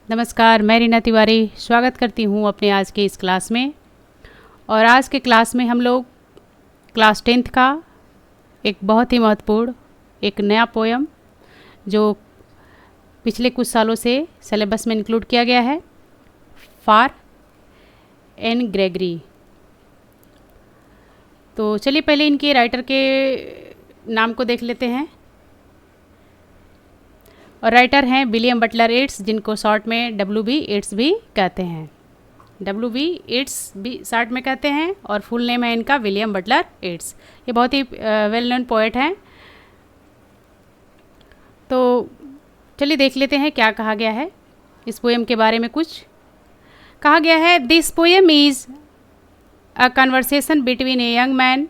नमस्कार, मैं रीना तिवारी स्वागत करती हूँ अपने आज के इस क्लास में। और आज के क्लास में हम लोग क्लास 10th का एक बहुत ही महत्वपूर्ण एक नया पोएम जो पिछले कुछ सालों से सिलेबस में इंक्लूड किया गया है, फॉर एन ग्रेगरी। तो चलिए पहले इनके राइटर के नाम को देख लेते हैं। और राइटर हैं विलियम बटलर येट्स, जिनको शॉर्ट में WB येट्स भी कहते हैं। WB येट्स भी शॉर्ट में कहते हैं और फुल नेम है इनका विलियम बटलर येट्स। ये बहुत ही वेल नोन पोएट हैं। तो चलिए देख लेते हैं क्या कहा गया है इस पोएम के बारे में। कुछ कहा गया है, this poem is a conversation between A young man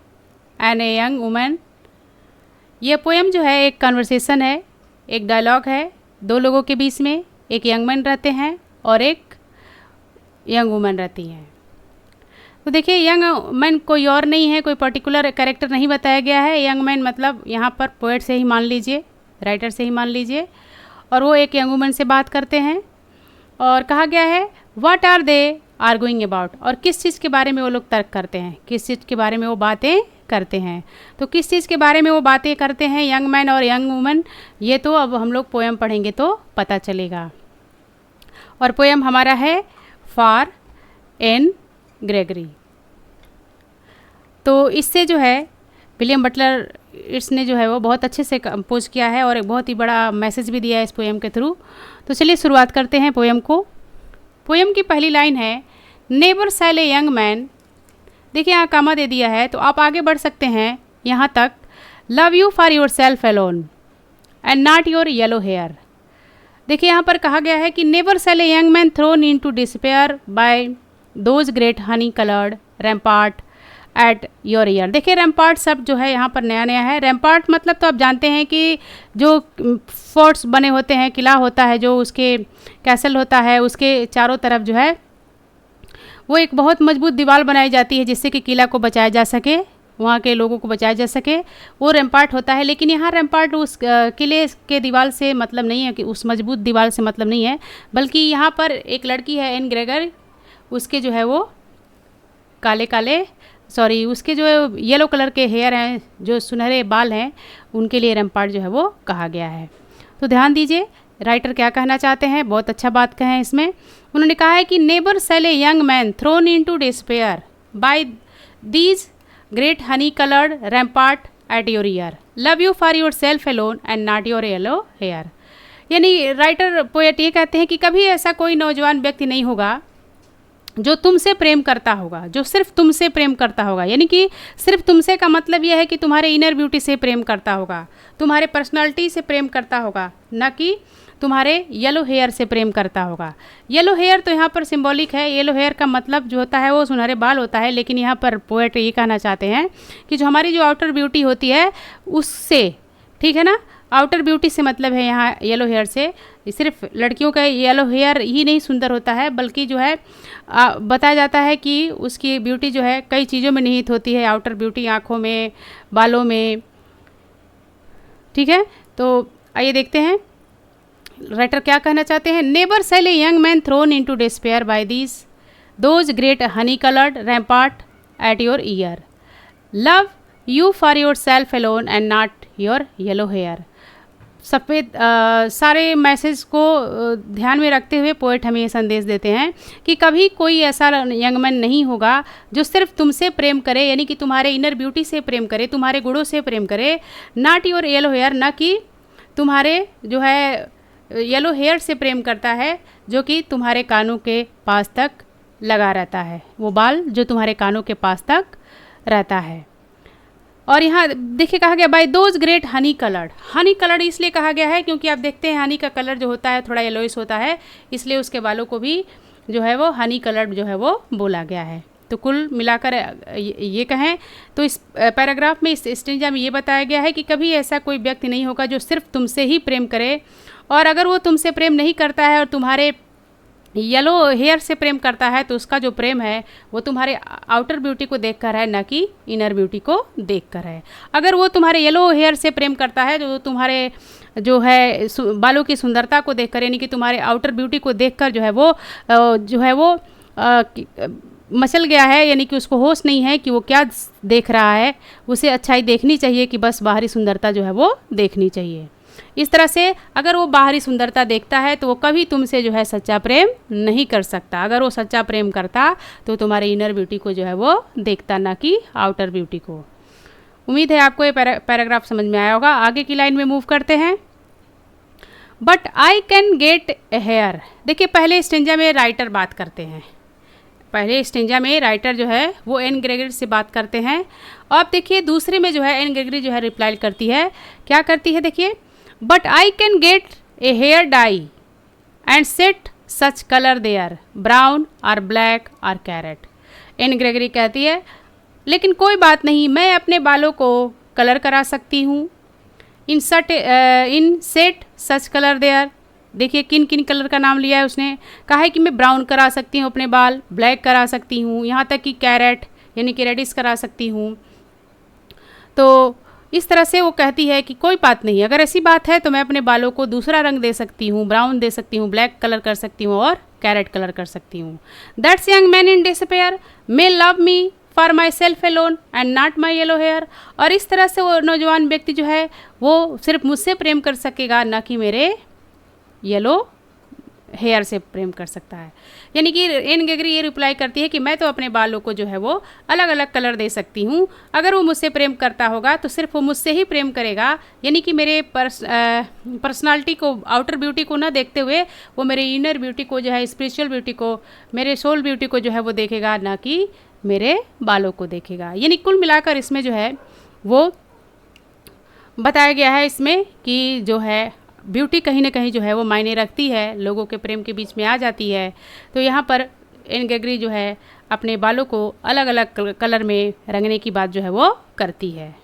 and a young woman. ये पोएम जो है एक कन्वर्सेशन है, एक डायलॉग है दो लोगों के बीच में। एक यंग मैन रहते हैं और एक यंग वुमन रहती हैं। तो देखिए, यंग मैन कोई और नहीं है, कोई पर्टिकुलर कैरेक्टर नहीं बताया गया है। यंग मैन मतलब यहाँ पर पोएट से ही मान लीजिए, राइटर से ही मान लीजिए, और वो एक यंग वुमन से बात करते हैं। और कहा गया है, what are they arguing about, और किस चीज़ के बारे में वो लोग तर्क करते हैं, किस चीज़ के बारे में वो बातें करते हैं। तो किस चीज़ के बारे में वो बातें करते हैं यंग मैन और यंग वुमन, ये तो अब हम लोग पोएम पढ़ेंगे तो पता चलेगा। और पोएम हमारा है फॉर एन ग्रेगरी। तो इससे जो है विलियम बटलर येट्स ने जो है वो बहुत अच्छे से कंपोज किया है और एक बहुत ही बड़ा मैसेज भी दिया है इस पोएम के थ्रू। तो चलिए शुरुआत करते हैं पोएम को। पोएम की पहली लाइन है, never sell a young man. देखिए यहाँ कामा दे दिया है, तो आप आगे बढ़ सकते हैं यहाँ तक, love you for yourself alone and not your yellow hair. देखिए यहाँ पर कहा गया है कि never sell a young man thrown into despair by those great honey coloured rampart at your ear. देखिए रैम्पार्ट शब्द जो है यहाँ पर नया नया है। रैम्पार्ट मतलब तो आप जानते हैं कि जो फोर्ट्स बने होते हैं, किला होता है, जो उसके कैसल होता है, उसके चारों तरफ जो है वो एक बहुत मजबूत दीवार बनाई जाती है जिससे कि किला को बचाया जा सके, वहाँ के लोगों को बचाया जा सके, वो रैम्पार्ट होता है। लेकिन यहाँ रैम्पार्ट उस किले के दीवार से मतलब नहीं है, कि उस मजबूत दीवार से मतलब नहीं है, बल्कि यहाँ पर एक लड़की है एन ग्रेगर, उसके जो है वो उसके जो येलो कलर के हेयर हैं, जो सुनहरे बाल हैं, उनके लिए रैम्पार्ट जो है वो कहा गया है। तो ध्यान दीजिए राइटर क्या कहना चाहते हैं, बहुत अच्छा बात कहें इसमें। उन्होंने कहा है कि never sell a young man thrown into despair by these great honey coloured rampart at your ear, love you for yourself alone and not your yellow hair. यानी राइटर पोएट ये कहते हैं कि कभी ऐसा कोई नौजवान व्यक्ति नहीं होगा जो तुमसे प्रेम करता होगा, जो सिर्फ तुमसे प्रेम करता होगा। यानी कि सिर्फ तुमसे का मतलब यह है कि तुम्हारे इनर ब्यूटी से प्रेम करता होगा, तुम्हारे पर्सनालिटी से प्रेम करता होगा, न कि तुम्हारे येलो हेयर से प्रेम करता होगा। येलो हेयर तो यहाँ पर सिंबॉलिक है। येलो हेयर का मतलब जो होता है वो सुनहरे बाल होता है, लेकिन यहाँ पर पोएट ये कहना चाहते हैं कि जो हमारी जो आउटर ब्यूटी होती है उससे, ठीक है ना, आउटर ब्यूटी से मतलब है यहाँ येलो हेयर से। सिर्फ लड़कियों का येलो हेयर ही नहीं सुंदर होता है, बल्कि जो है बताया जाता है कि उसकी ब्यूटी जो है कई चीज़ों में निहित होती है। आउटर ब्यूटी आँखों में, बालों में, ठीक है। तो आइए देखते हैं राइटर क्या कहना चाहते हैं। Never sell a young man thrown into despair by those great honey coloured rampart at your ear, love you for yourself alone and not your yellow hair. सफ़ेद सारे मैसेज को ध्यान में रखते हुए पोएट हमें ये संदेश देते हैं कि कभी कोई ऐसा यंग मैन नहीं होगा जो सिर्फ तुमसे प्रेम करे, यानी कि तुम्हारे इनर ब्यूटी से प्रेम करे, तुम्हारे गुणों से प्रेम करे, नॉट योर येलो हेयर, ना कि तुम्हारे जो है येलो हेयर से प्रेम करता है, जो कि तुम्हारे कानों के पास तक लगा रहता है, वो बाल जो तुम्हारे कानों के पास तक रहता है। और यहाँ देखिए कहा गया by those great honey coloured इसलिए कहा गया है क्योंकि आप देखते हैं हनी का कलर जो होता है थोड़ा येलोइश होता है, इसलिए उसके बालों को भी जो है वो हनी कलर्ड जो है वो बोला गया है। तो कुल मिलाकर ये कहें तो इस पैराग्राफ में, इस स्टेंजा में ये बताया गया है कि कभी ऐसा कोई व्यक्ति नहीं होगा जो सिर्फ तुमसे ही प्रेम करे, और अगर वो तुमसे प्रेम नहीं करता है और तुम्हारे येलो हेयर से प्रेम करता है तो उसका जो प्रेम है वो तुम्हारे आउटर ब्यूटी को देखकर है, ना कि इनर ब्यूटी को देखकर है। अगर वो तुम्हारे येलो हेयर से प्रेम करता है, जो तुम्हारे जो है बालों की सुंदरता को देखकर, यानी कि तुम्हारे आउटर ब्यूटी को देखकर जो है वो मचल गया है, यानी कि उसको होश नहीं है कि वो क्या देख रहा है। उसे अच्छाई देखनी चाहिए कि बस बाहरी सुंदरता जो है वो देखनी चाहिए। इस तरह से अगर वो बाहरी सुंदरता देखता है तो वो कभी तुमसे जो है सच्चा प्रेम नहीं कर सकता। अगर वो सच्चा प्रेम करता तो तुम्हारे इनर ब्यूटी को जो है वो देखता, ना कि आउटर ब्यूटी को। उम्मीद है आपको ये पैराग्राफ समझ में आया होगा। आगे की लाइन में मूव करते हैं। But I can get a hair. देखिए पहले स्टेंजा में राइटर बात करते हैं, पहले स्टेंजा में राइटर जो है वो एन ग्रेगरी से बात करते हैं। और अब देखिए दूसरे में जो है एन ग्रेगरी जो है रिप्लाई करती है, क्या करती है देखिए, but I can get a hair dye and set such colour there brown और ब्लैक और कैरेट। एन ग्रेगरी कहती है लेकिन कोई बात नहीं, मैं अपने बालों को कलर करा सकती हूँ। In set such colour there, देखिए किन किन कलर का नाम लिया है उसने। कहा है कि मैं ब्राउन करा सकती हूँ अपने बाल, ब्लैक करा सकती हूँ, यहाँ तक कि कैरेट यानी कि रेडिश करा सकती हूँ। तो इस तरह से वो कहती है कि कोई बात नहीं, अगर ऐसी बात है तो मैं अपने बालों को दूसरा रंग दे सकती हूँ, ब्राउन दे सकती हूँ, ब्लैक कलर कर सकती हूँ और कैरेट कलर कर सकती हूँ। That's young man in despair may love me for myself alone and not my yellow hair. और इस तरह से वो नौजवान व्यक्ति जो है वो सिर्फ मुझसे प्रेम कर सकेगा, ना कि मेरे येलो हेयर से प्रेम कर सकता है। यानी कि एन ग्रेगरी ये रिप्लाई करती है कि मैं तो अपने बालों को जो है वो अलग अलग कलर दे सकती हूँ, अगर वो मुझसे प्रेम करता होगा तो सिर्फ वो मुझसे ही प्रेम करेगा, यानी कि मेरे पर्सनालिटी को, आउटर ब्यूटी को ना देखते हुए वो मेरे इनर ब्यूटी को जो है, स्पिरिचुअल ब्यूटी को, मेरे सोल ब्यूटी को जो है वो देखेगा, ना कि मेरे बालों को देखेगा। यानी कुल मिलाकर इसमें जो है वो बताया गया है इसमें कि जो है ब्यूटी कहीं ना कहीं जो है वो मायने रखती है, लोगों के प्रेम के बीच में आ जाती है। तो यहाँ पर एन ग्रेगरी जो है अपने बालों को अलग अलग कलर में रंगने की बात जो है वो करती है।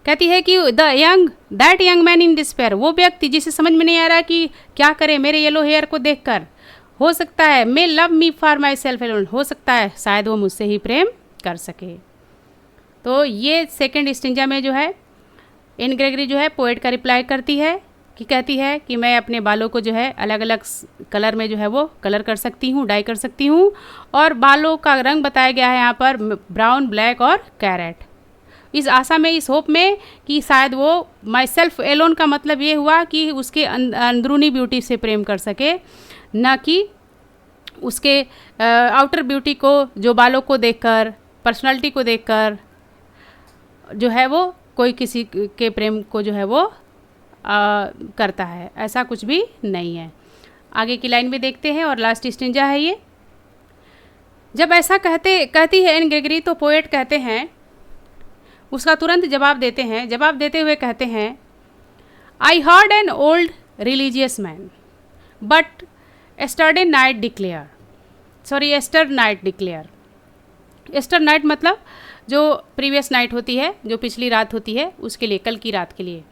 कहती है कि that young man in despair, वो व्यक्ति जिसे समझ में नहीं आ रहा कि क्या करे मेरे येलो हेयर को देखकर, हो सकता है may love me for myself alone, हो सकता है शायद वो मुझसे ही प्रेम कर सके। तो ये सेकेंड स्टेंजा में जो है एन ग्रेगरी जो है पोएट का रिप्लाई करती है कि कहती है कि मैं अपने बालों को जो है अलग अलग कलर में जो है वो कलर कर सकती हूँ, डाई कर सकती हूँ। और बालों का रंग बताया गया है यहाँ पर ब्राउन, ब्लैक और कैरेट। इस आशा में, इस होप में कि शायद वो माई सेल्फ एलोन का मतलब ये हुआ कि उसके अंदरूनी ब्यूटी से प्रेम कर सके, ना कि उसके आउटर ब्यूटी को, जो बालों को देखकर, पर्सनालिटी को देखकर जो है वो कोई किसी के प्रेम को जो है वो करता है। ऐसा कुछ भी नहीं है। आगे की लाइन में देखते हैं और लास्ट स्टेंजा है ये। जब ऐसा कहती है एन ग्रेगरी तो पोएट कहते हैं, उसका तुरंत जवाब देते हैं, जवाब देते हुए कहते हैं, I heard an old religious man but yesternight declare. Yesternight मतलब जो प्रीवियस नाइट होती है, जो पिछली रात होती है, उसके लिए, कल की रात के लिए।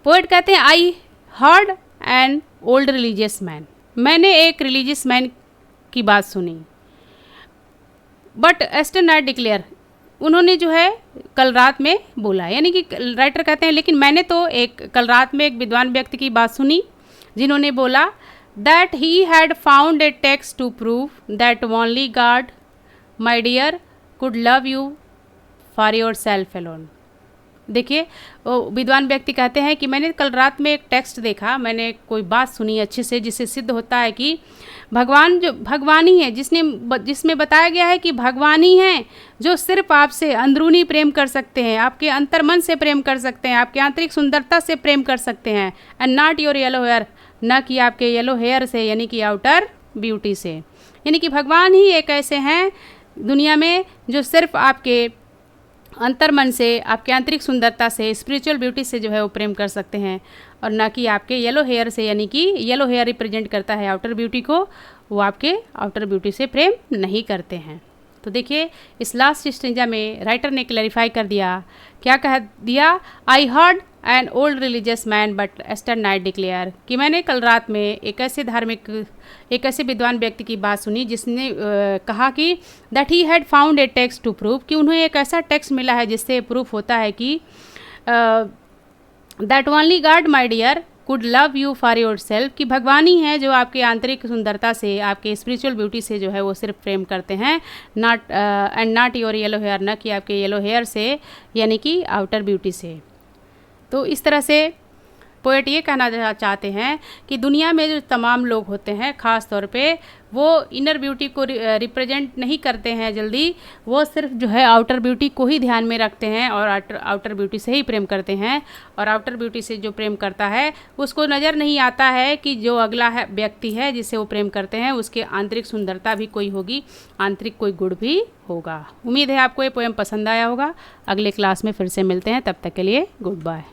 पोएट कहते हैं I heard an old religious man, मैंने एक रिलीजियस मैन की बात सुनी, बट एस्टर नाइट डिक्लेयर, उन्होंने जो है कल रात में बोला। यानी कि राइटर कहते हैं लेकिन मैंने तो कल रात में एक विद्वान व्यक्ति की बात सुनी जिन्होंने बोला that he had found a text to prove that only God my dear could love you for yourself alone. देखिए विद्वान व्यक्ति कहते हैं कि मैंने कल रात में एक टेक्स्ट देखा, मैंने कोई बात सुनी अच्छे से, जिससे सिद्ध होता है कि भगवान जो भगवान ही है, जिसमें बताया गया है कि भगवान ही हैं जो सिर्फ आपसे अंदरूनी प्रेम कर सकते हैं, आपके अंतर्मन से प्रेम कर सकते हैं, आपके आंतरिक सुंदरता से प्रेम कर सकते हैं, and not your yellow hair, न कि आपके येलो हेयर से, यानी कि आउटर ब्यूटी से। यानी कि भगवान ही एक ऐसे हैं दुनिया में जो सिर्फ आपके अंतर्मन से, आपके आंतरिक सुंदरता से, स्पिरिचुअल ब्यूटी से जो है वो प्रेम कर सकते हैं, और ना कि आपके येलो हेयर से। यानी कि येलो हेयर रिप्रेजेंट करता है आउटर ब्यूटी को, वो आपके आउटर ब्यूटी से प्रेम नहीं करते हैं। तो देखिए इस लास्ट स्टेंजा में राइटर ने क्लैरिफाई कर दिया, क्या कह दिया, I heard an old religious man but yesternight declare, कि मैंने कल रात में एक ऐसे विद्वान व्यक्ति की बात सुनी जिसने कहा कि that he had found a text to prove, कि उन्हें एक ऐसा टेक्स्ट मिला है जिससे प्रूफ होता है कि that only God my dear could love you for yourself, कि भगवान ही है जो आपके आंतरिक सुंदरता से, आपके स्पिरिचुअल ब्यूटी से जो है वो सिर्फ प्रेम करते हैं, not and not your yellow hair, न कि आपके येलो हेयर से, यानी कि आउटर ब्यूटी से। तो इस तरह से पोएट ये कहना चाहते हैं कि दुनिया में जो तमाम लोग होते हैं, ख़ास तौर पे वो इनर ब्यूटी को रिप्रेजेंट नहीं करते हैं जल्दी, वो सिर्फ जो है आउटर ब्यूटी को ही ध्यान में रखते हैं और आउटर ब्यूटी से ही प्रेम करते हैं। और आउटर ब्यूटी से जो प्रेम करता है उसको नज़र नहीं आता है कि जो अगला है व्यक्ति है जिससे वो प्रेम करते हैं उसके आंतरिक सुंदरता भी कोई होगी, आंतरिक कोई गुण भी होगा। उम्मीद है आपको ये पोएम पसंद आया होगा। अगले क्लास में फिर से मिलते हैं, तब तक के लिए गुड बाय।